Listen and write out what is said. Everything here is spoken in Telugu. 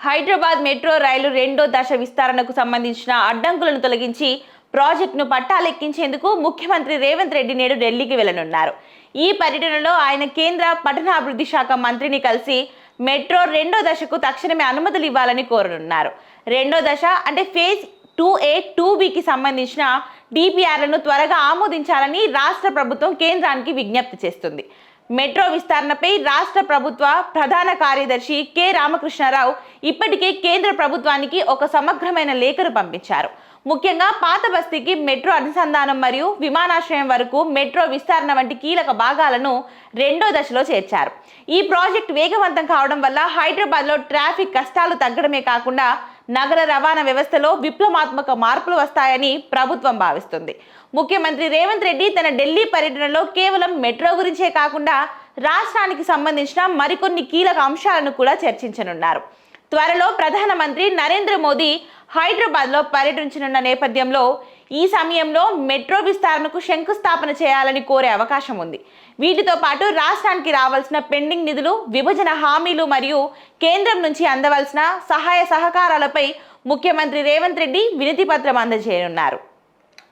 హైదరాబాద్ మెట్రో రైలు రెండో దశ విస్తరణకు సంబంధించిన అడ్డంకులను తొలగించి ప్రాజెక్టును పట్టాలెక్కించేందుకు ముఖ్యమంత్రి రేవంత్ రెడ్డి నేడు ఢిల్లీకి వెళ్లనున్నారు. ఈ పర్యటనలో ఆయన కేంద్ర పట్టణాభివృద్ధి శాఖ మంత్రిని కలిసి మెట్రో రెండో దశకు తక్షణమే అనుమతులు ఇవ్వాలని కోరనున్నారు. రెండో దశ అంటే ఫేజ్ 2A, 2Bకి సంబంధించిన డిపిఆర్లను త్వరగా ఆమోదించాలని రాష్ట్ర ప్రభుత్వం కేంద్రానికి విజ్ఞప్తి చేస్తుంది. మెట్రో విస్తరణపై రాష్ట్ర ప్రభుత్వ ప్రధాన కార్యదర్శి కె రామకృష్ణారావు ఇప్పటికే కేంద్ర ప్రభుత్వానికి ఒక సమగ్రమైన లేఖను పంపించారు. ముఖ్యంగా పాత బస్తీకి మెట్రో అనుసంధానం మరియు విమానాశ్రయం వరకు మెట్రో విస్తరణ వంటి కీలక భాగాలను రెండో దశలో చేర్చారు. ఈ ప్రాజెక్టు వేగవంతం కావడం వల్ల హైదరాబాద్లో ట్రాఫిక్ కష్టాలు తగ్గడమే కాకుండా నగర రవాణా వ్యవస్థలో విప్లవాత్మక మార్పులు వస్తాయని ప్రభుత్వం భావిస్తుంది. ముఖ్యమంత్రి రేవంత్ రెడ్డి తన ఢిల్లీ పర్యటనలో కేవలం మెట్రో గురించే కాకుండా రాష్ట్రానికి సంబంధించిన మరికొన్ని కీలక అంశాలను కూడా చర్చించనున్నారు. త్వరలో ప్రధానమంత్రి నరేంద్ర మోదీ హైదరాబాద్లో పర్యటించనున్న నేపథ్యంలో ఈ సమయంలో మెట్రో విస్తరణకు శంకుస్థాపన చేయాలని కోరే అవకాశం ఉంది. వీటితో పాటు రాష్ట్రానికి రావాల్సిన పెండింగ్ నిధులు, విభజన హామీలు మరియు కేంద్రం నుంచి అందవలసిన సహాయ సహకారాలపై ముఖ్యమంత్రి రేవంత్ రెడ్డి వినతి పత్రం అందజేయనున్నారు.